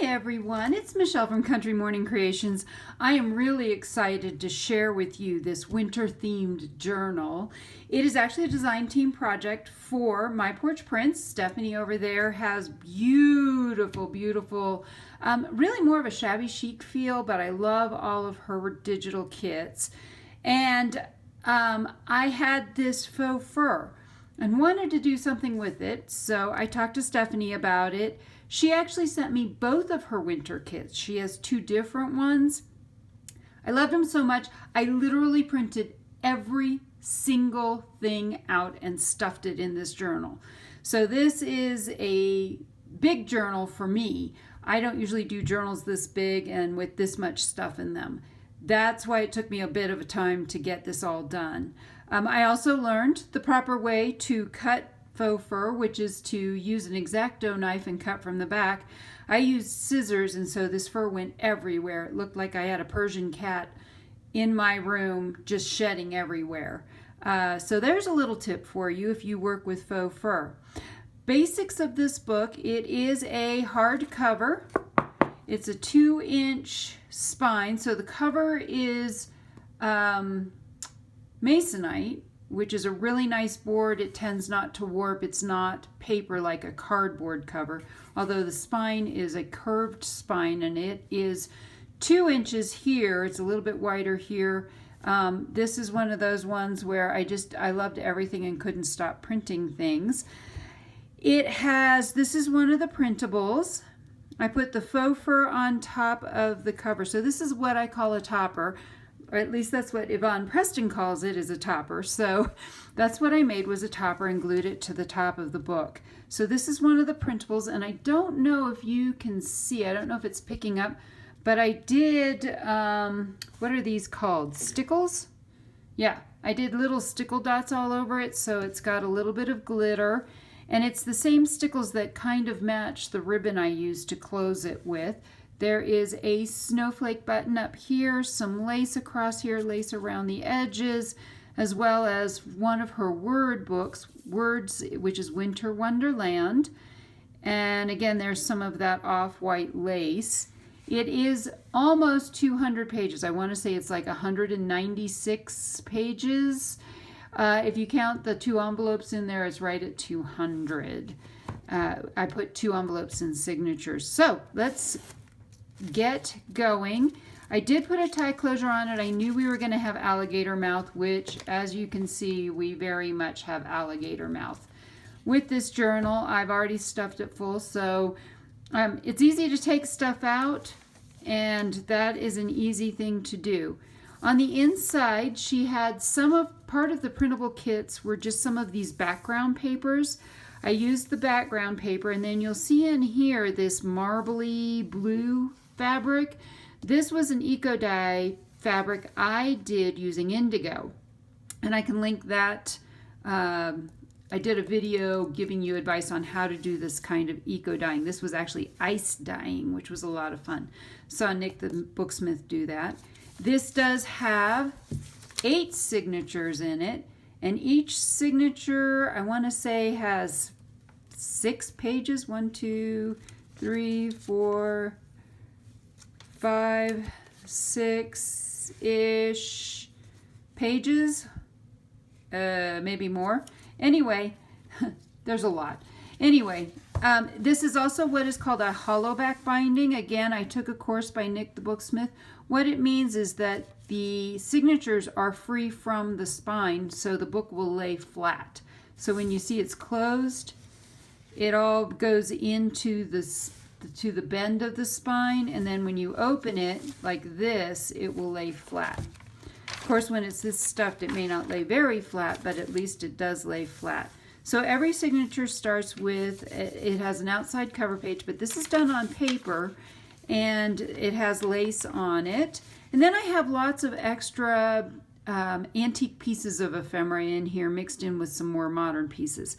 everyone, it's Michelle from Country Morning Creations. I am really excited to share with you this winter themed journal. It is actually a design team project for my Porch prints. Stephanie over there has beautiful, really more of a shabby chic feel, but I love all of her digital kits. And I had this faux fur and wanted to do something with it, so I talked to Stephanie about it. She actually sent me both of her winter kits. She has two different ones. I loved them so much, I literally printed every single thing out and stuffed it in this journal. So this is a big journal for me. I don't usually do journals this big and with this much stuff in them. That's why it took me a bit of a time to get this all done. I also learned the proper way to cut faux fur, which is to use an X-Acto knife and cut from the back. I used scissors, and so this fur went everywhere. It looked like I had a Persian cat in my room just shedding everywhere. So there's a little tip for you if you work with faux fur. Basics of this book: it is a hardcover. It's a 2-inch spine, so the cover is Masonite, which is a really nice board. It tends not to warp. It's not paper like a cardboard cover, although the spine is a curved spine, and it is 2 inches here. It's a little bit wider here. This is one of those ones where I loved everything and couldn't stop printing things. This is one of the printables. I put the faux fur on top of the cover. So this is what I call a topper, or at least that's what Yvonne Preston calls it, is a topper. So that's what I made, was a topper, and glued it to the top of the book. So this is one of the printables, and I don't know if you can see, I don't know if it's picking up, but I did, what are these called? Stickles? Yeah, I did little stickle dots all over it, so it's got a little bit of glitter. And it's the same stickles that kind of match the ribbon I used to close it with. There is a snowflake button up here, some lace across here, lace around the edges, as well as one of her words, which is Winter Wonderland. And again, there's some of that off-white lace. It is almost 200 pages. I want to say it's like 196 pages. If you count the 2 envelopes in there, it's right at 200. I put 2 envelopes in signatures. So let's get going. I did put a tie closure on it. I knew we were going to have alligator mouth, which, as you can see, we very much have alligator mouth. With this journal, I've already stuffed it full, so it's easy to take stuff out, and that is an easy thing to do. On the inside, she had part of the printable kits were just some of these background papers. I used the background paper, and then you'll see in here this marbly blue fabric. This was an eco dye fabric I did using indigo, and I can link that. I did a video giving you advice on how to do this kind of eco dyeing. This was actually ice dyeing, which was a lot of fun. Saw Nick the Booksmith do that. This does have 8 signatures in it, and each signature, I want to say, has 6 pages. 1, 2, 3, 4, 5, 6-ish pages, maybe more. Anyway, there's a lot. Anyway, this is also what is called a hollow back binding. Again, I took a course by Nick the Booksmith. What it means is that the signatures are free from the spine, so the book will lay flat. So when you see it's closed, it all goes into to the bend of the spine, and then when you open it like this, it will lay flat. Of course, when it's this stuffed, it may not lay very flat, but at least it does lay flat. So every signature starts with, it has an outside cover page, but this is done on paper, and it has lace on it. And then I have lots of extra antique pieces of ephemera in here, mixed in with some more modern pieces.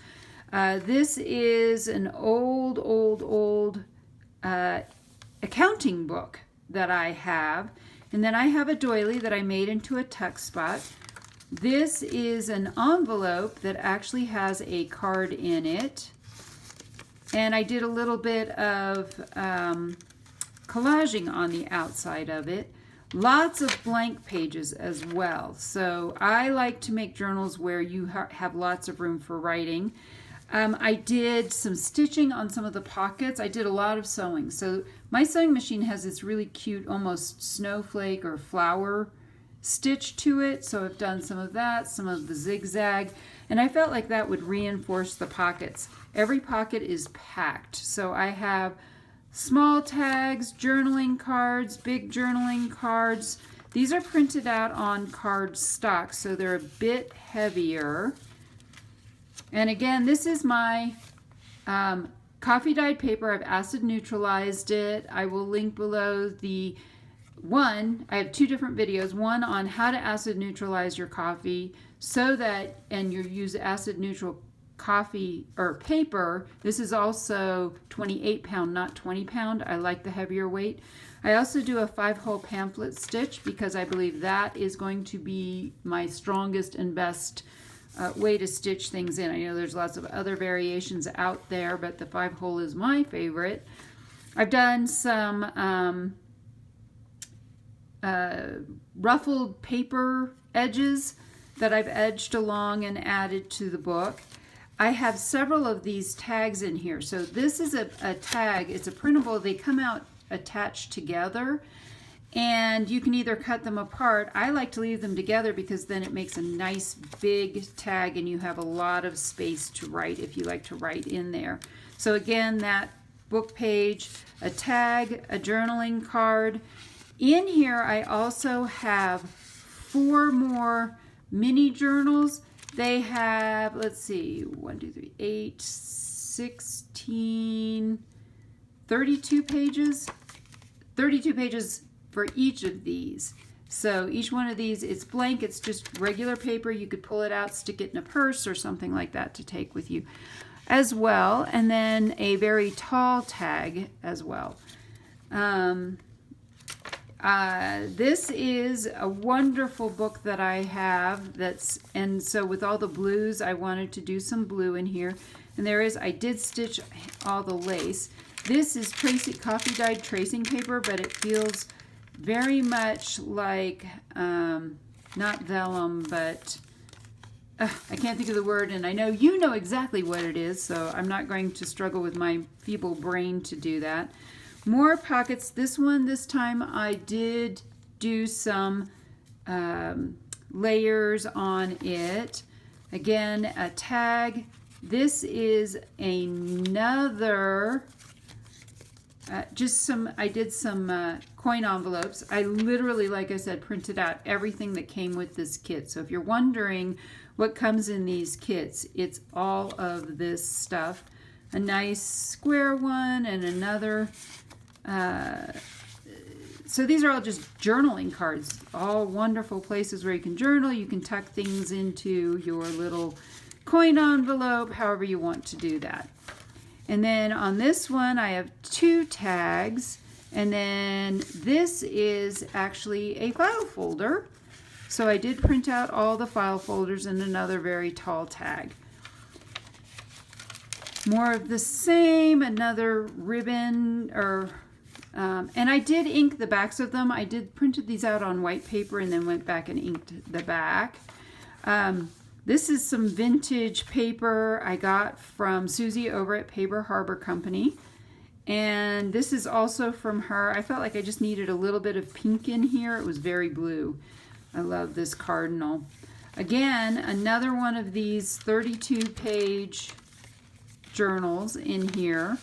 This is an old accounting book that I have. And then I have a doily that I made into a tuck spot. This is an envelope that actually has a card in it. And I did a little bit of collaging on the outside of it. Lots of blank pages as well. So I like to make journals where you have lots of room for writing. I did some stitching on some of the pockets. I did a lot of sewing. So my sewing machine has this really cute, almost snowflake or flower stitch to it. So I've done some of that, some of the zigzag, and I felt like that would reinforce the pockets. Every pocket is packed. So I have small tags, journaling cards, big journaling cards. These are printed out on card stock, so they're a bit heavier. And again, this is my coffee dyed paper. I've acid neutralized it. I will link below the one. I have two different videos. One on how to acid neutralize your coffee so that, and you use acid neutral coffee or paper. This is also 28 pound, not 20 pound. I like the heavier weight. I also do a 5-hole pamphlet stitch because I believe that is going to be my strongest and best way to stitch things in. I know there's lots of other variations out there, but the 5-hole is my favorite. I've done some ruffled paper edges that I've edged along and added to the book. I have several of these tags in here. So this is a tag. It's a printable. They come out attached together, and you can either cut them apart. I like to leave them together because then it makes a nice big tag and you have a lot of space to write if you like to write in there. So again, that book page, a tag, a journaling card. In here I also have 4 more mini journals. They have, let's see, 1, 2, 3, 8, 16, 32 pages. 32 pages for each of these. So each one of these, it's blank, it's just regular paper. You could pull it out, stick it in a purse or something like that to take with you as well. And then a very tall tag as well. This is a wonderful book that I have and so with all the blues, I wanted to do some blue in here. And I did stitch all the lace. This is coffee dyed tracing paper, but it feels very much like, not vellum, but I can't think of the word, and I know you know exactly what it is, so I'm not going to struggle with my feeble brain to do that. More pockets. This time I did do some layers on it. Again, a tag. This is another, I did some coin envelopes. I literally, like I said, printed out everything that came with this kit. So if you're wondering what comes in these kits, it's all of this stuff. A nice square one and another. So these are all just journaling cards, all wonderful places where you can journal. You can tuck things into your little coin envelope, however you want to do that. And then on this one, I have 2 tags. And then this is actually a file folder. So I did print out all the file folders and another very tall tag. More of the same, another ribbon and I did ink the backs of them. I did printed these out on white paper and then went back and inked the back. This is some vintage paper I got from Susie over at Paper Harbor Company. And this is also from her. I felt like I just needed a little bit of pink in here. It was very blue. I love this cardinal. Again, another one of these 32-page journals in here.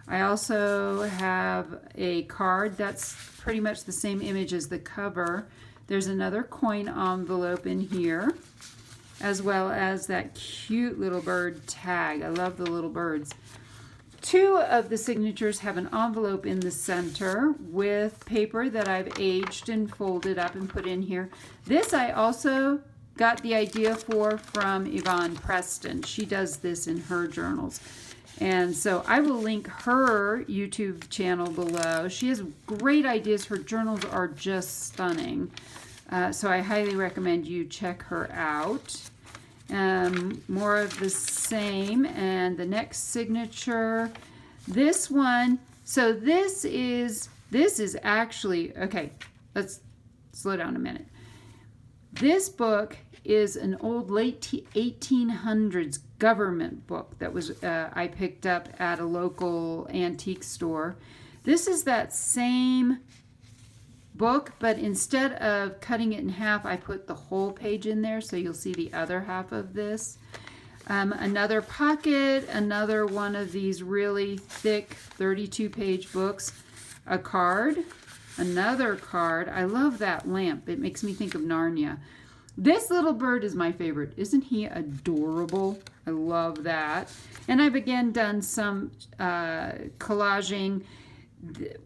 I also have a card that's pretty much the same image as the cover. There's another coin envelope in here, as well as that cute little bird tag. I love the little birds. 2 of the signatures have an envelope in the center with paper that I've aged and folded up and put in here. This I also got the idea from Yvonne Preston. She does this in her journals. And so I will link her YouTube channel below. She has great ideas. Her journals are just stunning. So I highly recommend you check her out. More of the same. And the next signature, this one. So this is This is actually, okay, let's slow down a minute. This book is an old late 1800s government book that was I picked up at a local antique store. This is that same book, but instead of cutting it in half, I put the whole page in there, so you'll see the other half of this. Another pocket, another one of these really thick 32-page books, a card, another card. I love that lamp. It makes me think of Narnia. This little bird is my favorite. Isn't he adorable? I love that. And I've again done some collaging.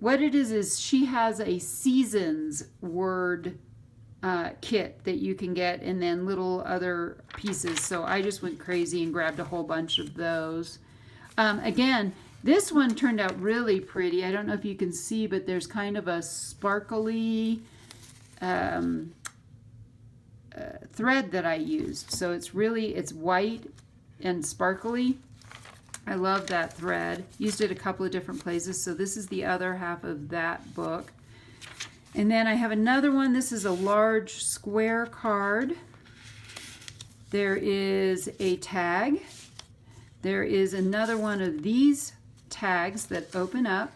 What it is she has a seasons word kit that you can get, and then little other pieces. So I just went crazy and grabbed a whole bunch of those. Again, this one turned out really pretty. I don't know if you can see, but there's kind of a sparkly thread that I used. So it's white and sparkly. I love that thread. Used it a couple of different places. So this is the other half of that book. And then I have another one. This is a large square card. There is a tag. There is another one of these tags that open up.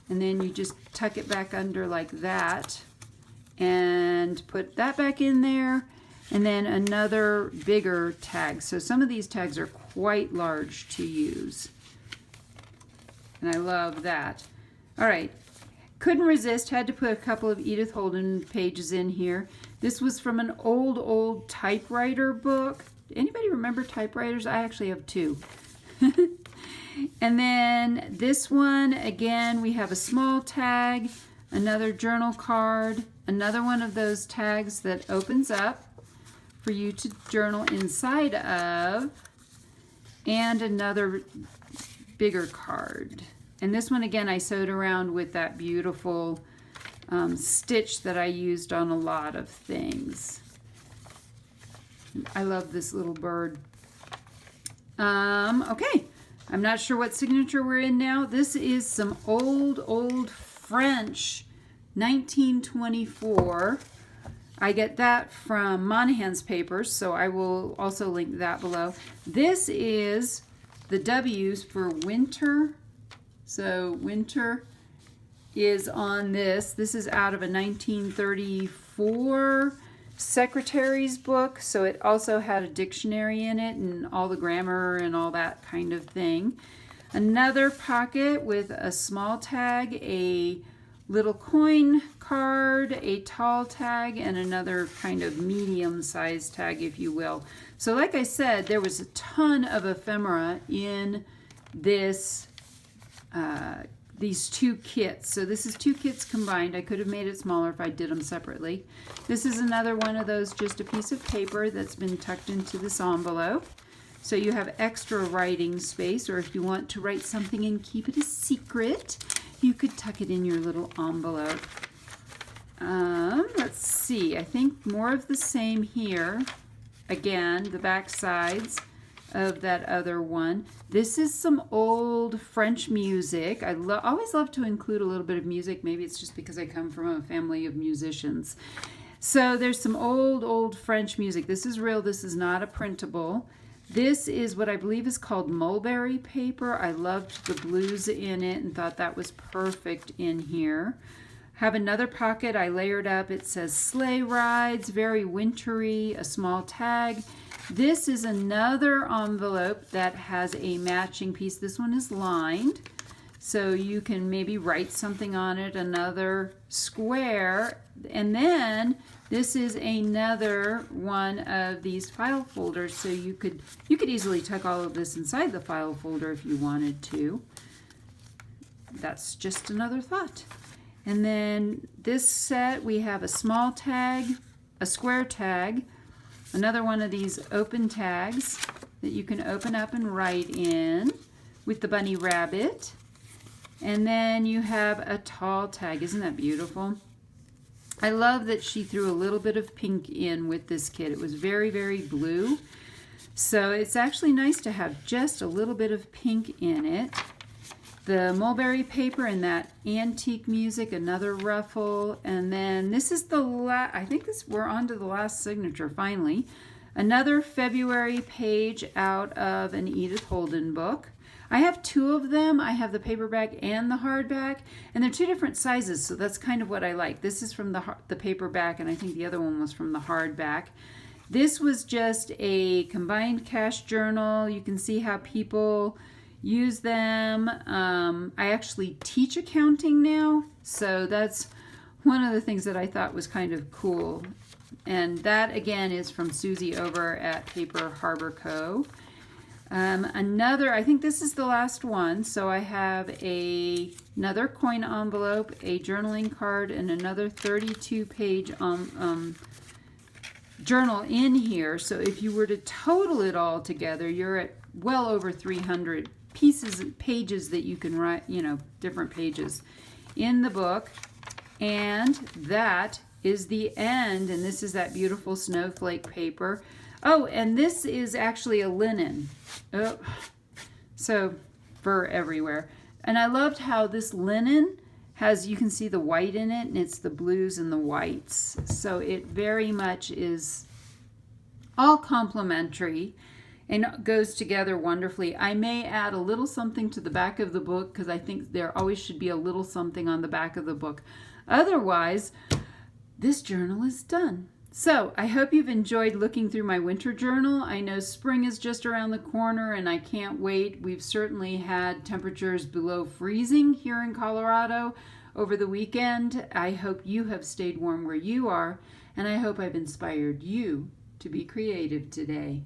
And then you just tuck it back under like that and put that back in there. And then another bigger tag. So some of these tags are quite large to use. And I love that. All right. Couldn't resist. Had to put a couple of Edith Holden pages in here. This was from an old typewriter book. Anybody remember typewriters? I actually have two. And then this one, again, we have a small tag, another journal card, another one of those tags that opens up for you to journal inside of, and another bigger card. And this one, again, I sewed around with that beautiful stitch that I used on a lot of things. I love this little bird. Okay, I'm not sure what signature we're in now. This is some old French, 1924. I get that from Monahan's Papers, so I will also link that below. This is the W's for winter. So winter is on this. This is out of a 1934 secretary's book. So it also had a dictionary in it and all the grammar and all that kind of thing. Another pocket with a small tag, a little coin card, a tall tag, and another kind of medium-sized tag, if you will. So like I said, there was a ton of ephemera in this these two kits. So this is two kits combined. I could have made it smaller if I did them separately. This is another one of those, just a piece of paper that's been tucked into this envelope. So you have extra writing space, or if you want to write something and keep it a secret, you could tuck it in your little envelope. Let's see, I think more of the same here. Again, the back sides of that other one. This is some old French music. I always love to include a little bit of music. Maybe it's just because I come from a family of musicians. So there's some old French music. This is real. This is not a printable. This is what I believe is called mulberry paper. I loved the blues in it and thought that was perfect in here. Have another pocket I layered up. It says sleigh rides, very wintry, a small tag. This is another envelope that has a matching piece. This one is lined, so you can maybe write something on it, another square. And then this is another one of these file folders, so you could easily tuck all of this inside the file folder if you wanted to. That's just another thought. And then this set, we have a small tag, a square tag, another one of these open tags that you can open up and write in with the bunny rabbit. And then you have a tall tag. Isn't that beautiful? I love that she threw a little bit of pink in with this kit. It was very, very blue. So it's actually nice to have just a little bit of pink in it. the mulberry paper and that antique music, another ruffle. And then this is the I think we're on to the last signature finally. Another February page out of an Edith Holden book. I have two of them. I have the paperback and the hardback, and they're two different sizes, so that's kind of what I like. This is from the paperback, and I think the other one was from the hardback. This was just a combined cash journal. You can see how people use them. I actually teach accounting now, so that's one of the things that I thought was kind of cool. And that, again, is from Susie over at Paper Harbor Co. Another, I think this is the last one, so I have another coin envelope, a journaling card, and another 32-page journal in here. So if you were to total it all together, you're at well over 300 pages that you can write, different pages in the book. And that is the end, and this is that beautiful snowflake paper. Oh, and this is actually a linen. Oh, so fur everywhere. And I loved how this linen has, you can see the white in it, and it's the blues and the whites. So it very much is all complementary and goes together wonderfully. I may add a little something to the back of the book because I think there always should be a little something on the back of the book. Otherwise, this journal is done. So I hope you've enjoyed looking through my winter journal. I know spring is just around the corner and I can't wait. We've certainly had temperatures below freezing here in Colorado over the weekend. I hope you have stayed warm where you are, and I hope I've inspired you to be creative today.